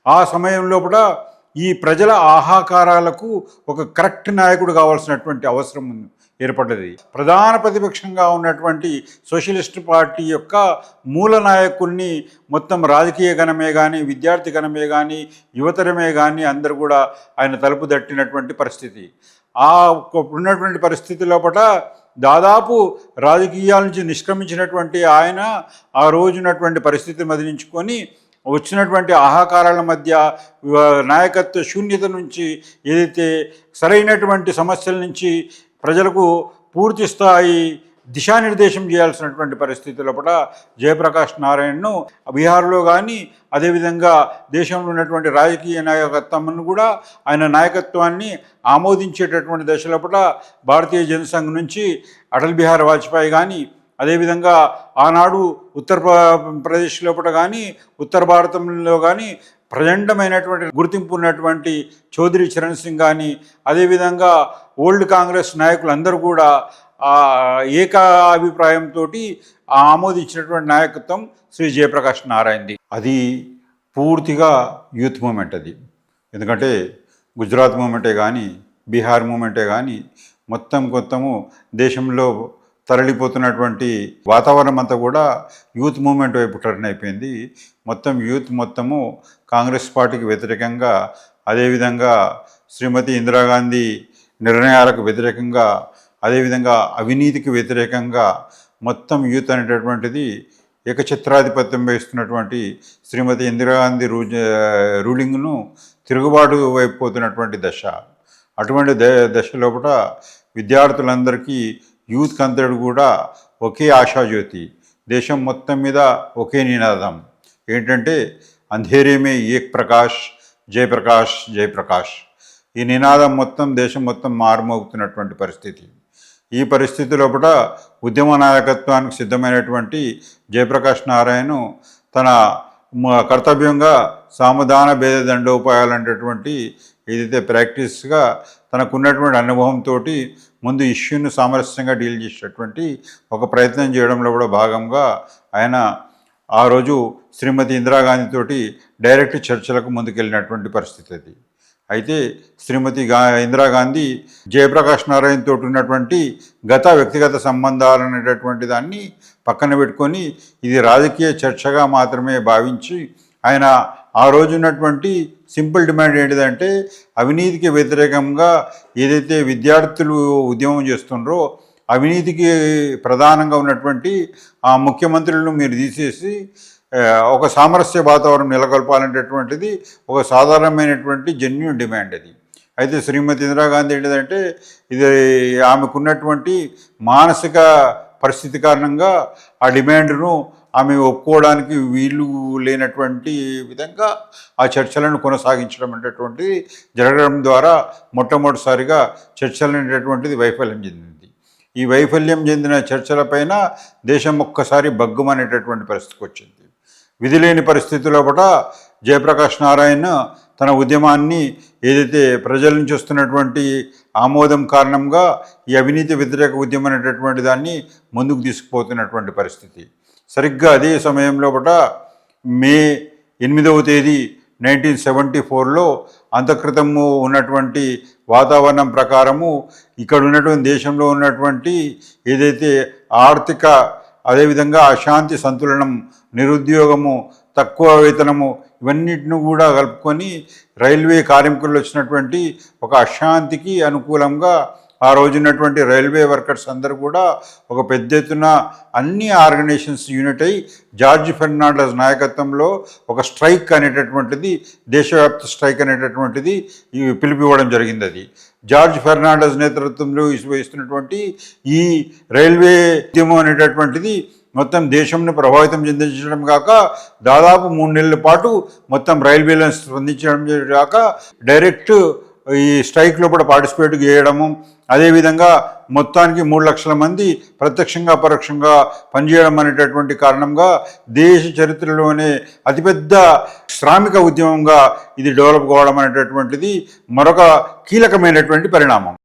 ఆ సమయంలో కూడా ఈ ప్రజల ఆహాకారాలకు ఒక కరెక్ట్ నాయకుడు కావాల్సినటువంటి అవసరం ఏర్పడ్డది. ప్రధాన ప్రతిపక్షంగా ఉన్నటువంటి సోషలిస్ట్ పార్టీ యొక్క మూల నాయకుల్ని మొత్తం రాజకీయ గణమే కానీ, విద్యార్థి గణమే కానీ, యువతరమే కానీ అందరూ కూడా ఆయన తలుపు తట్టినటువంటి పరిస్థితి. ఆ ఉన్నటువంటి పరిస్థితి లోపల దాదాపు రాజకీయాల నుంచి నిష్క్రమించినటువంటి ఆయన ఆ రోజున్నటువంటి పరిస్థితిని మదిలించుకొని వచ్చినటువంటి ఆహాకారాల మధ్య నాయకత్వ శూన్యత నుంచి ఏదైతే సరైనటువంటి సమస్యల నుంచి ప్రజలకు పూర్తి స్థాయి దిశానిర్దేశం చేయాల్సినటువంటి పరిస్థితుల పట్ల జయప్రకాష్ నారాయణను బీహార్లో కానీ అదేవిధంగా దేశంలో ఉన్నటువంటి రాజకీయ నాయకత్వాన్ని కూడా ఆయన నాయకత్వాన్ని ఆమోదించేటటువంటి దశల పట్ల భారతీయ జనసంఘ్ నుంచి అటల్ బిహారీ వాజ్పేయి కానీ అదేవిధంగా ఆనాడు ఉత్తరప్రదేశ్ లోపల కానీ ఉత్తర భారతంలో కానీ ప్రచండమైనటువంటి గుర్తింపు ఉన్నటువంటి చౌదరి చరణ్ సింగ్ కానీ అదేవిధంగా ఓల్డ్ కాంగ్రెస్ నాయకులందరూ కూడా ఏకాభిప్రాయంతో ఆమోదించినటువంటి నాయకత్వం శ్రీ జయప్రకాష్ నారాయణది. అది పూర్తిగా యూత్ మూమెంట్. అది ఎందుకంటే గుజరాత్ మూమెంటే కానీ బీహార్ మూమెంటే కానీ మొత్తము దేశంలో తరలిపోతున్నటువంటి వాతావరణం అంతా కూడా యూత్ మూమెంట్ వైపు టర్న్ అయిపోయింది. మొత్తము కాంగ్రెస్ పార్టీకి వ్యతిరేకంగా అదేవిధంగా శ్రీమతి ఇందిరాగాంధీ నిర్ణయాలకు వ్యతిరేకంగా అదేవిధంగా అవినీతికి వ్యతిరేకంగా మొత్తం యూత్ అనేటటువంటిది ఏకఛత్రాధిపత్యం వహిస్తున్నటువంటి శ్రీమతి ఇందిరాగాంధీ రూలింగ్ను తిరుగుబాటు వైపు పోతున్నటువంటి దశ. అటువంటి దశ లోపల విద్యార్థులందరికీ యూత్ కంతడు కూడా ఒకే ఆశాజ్యోతి, దేశం మొత్తం మీద ఒకే నినాదం ఏంటంటే అంధేరే మే ఏక్ ప్రకాష్ జయప్రకాష్ జయప్రకాష్. ఈ నినాదం దేశం మొత్తం మారుమోగుతున్నటువంటి పరిస్థితి. ఈ పరిస్థితి లోపల ఉద్యమ నాయకత్వానికి సిద్ధమైనటువంటి జయప్రకాష్ నారాయణ తన కర్తవ్యంగా సామధాన భేద దండోపాయాలనేటటువంటి ఏదైతే ప్రాక్టీస్గా తనకున్నటువంటి అనుభవంతో ముందు ఇష్యూను సామరస్యంగా డీల్ చేసేటటువంటి ఒక ప్రయత్నం చేయడంలో కూడా భాగంగా ఆయన ఆ రోజు శ్రీమతి ఇందిరాగాంధీతోటి డైరెక్ట్ చర్చలకు ముందుకెళ్ళినటువంటి పరిస్థితి అది. అయితే శ్రీమతి ఇందిరాగాంధీ జయప్రకాష్ నారాయణతో ఉన్నటువంటి వ్యక్తిగత సంబంధాలు అనేటటువంటి దాన్ని పక్కన పెట్టుకొని ఇది రాజకీయ చర్చగా మాత్రమే భావించి ఆయన ఆ రోజు ఉన్నటువంటి సింపుల్ డిమాండ్ ఏంటిదంటే అవినీతికి వ్యతిరేకంగా ఏదైతే విద్యార్థులు ఉద్యమం చేస్తున్నారో అవినీతికి ప్రధానంగా ఉన్నటువంటి ఆ ముఖ్యమంత్రులను మీరు తీసేసి ఒక సామరస్య వాతావరణం నెలకొల్పాలనేటటువంటిది ఒక సాధారణమైనటువంటి జెన్యూన్ డిమాండ్ అది. అయితే శ్రీమతి ఇందిరాగాంధీ ఏంటిదంటే ఇది ఆమెకున్నటువంటి మానసిక పరిస్థితి కారణంగా ఆ డిమాండ్ను ఆమె ఒప్పుకోవడానికి వీలు లేనటువంటి విధంగా ఆ చర్చలను కొనసాగించడం అనేటటువంటిది జరగడం ద్వారా మొట్టమొదటిసారిగా చర్చలు అనేటటువంటిది వైఫల్యం చెందింది. ఈ వైఫల్యం చెందిన చర్చలపైన దేశం ఒక్కసారి బగ్గుమనేటటువంటి పరిస్థితికి వచ్చింది. విధిలేని పరిస్థితుల పట జయప్రకాష్ నారాయణ తన ఉద్యమాన్ని ఏదైతే ప్రజల నుంచి వస్తున్నటువంటి ఆమోదం కారణంగా ఈ అవినీతి వ్యతిరేక ఉద్యమం అనేటటువంటి దాన్ని ముందుకు తీసుకుపోతున్నటువంటి పరిస్థితి. సరిగ్గా అదే సమయంలో మే 8వ తేదీ 1974లో అంతక్రితము ఉన్నటువంటి వాతావరణం ప్రకారము ఇక్కడ ఉన్నటువంటి దేశంలో ఉన్నటువంటి ఏదైతే ఆర్థిక అదేవిధంగా అశాంతి సంతులనం, నిరుద్యోగము, తక్కువ వేతనము ఇవన్నిటిని కూడా కలుపుకొని రైల్వే కార్మికులు వచ్చినటువంటి ఒక అశాంతికి అనుకూలంగా ఆ రోజున్నటువంటి రైల్వే వర్కర్స్ అందరూ కూడా ఒక పెద్ద ఎత్తున అన్ని ఆర్గనైజేషన్స్ యూనిట్ అయి జార్జ్ ఫెర్నాండెస్ నాయకత్వంలో ఒక స్ట్రైక్ అనేటటువంటిది దేశవ్యాప్త స్ట్రైక్ అనేటటువంటిది పిలుపునివ్వడం జరిగింది. అది జార్జ్ ఫెర్నాండెస్ నేతృత్వంలో వహిస్తున్నటువంటి ఈ రైల్వే ఉద్యమం అనేటటువంటిది మొత్తం దేశంను ప్రభావితం చెందించడం కాక దాదాపు 3 నెలల పాటు మొత్తం రైల్వేలను స్పందించడం కాక డైరెక్ట్ ఈ స్ట్రైక్లో కూడా పార్టిసిపేట్ చేయడము, అదేవిధంగా మొత్తానికి 3 లక్షల మంది ప్రత్యక్షంగా పరోక్షంగా పనిచేయడం అనేటటువంటి కారణంగా దేశ చరిత్రలోనే అతిపెద్ద శ్రామిక ఉద్యమంగా ఇది డెవలప్ కావడం అనేటటువంటిది మరొక కీలకమైనటువంటి పరిణామం.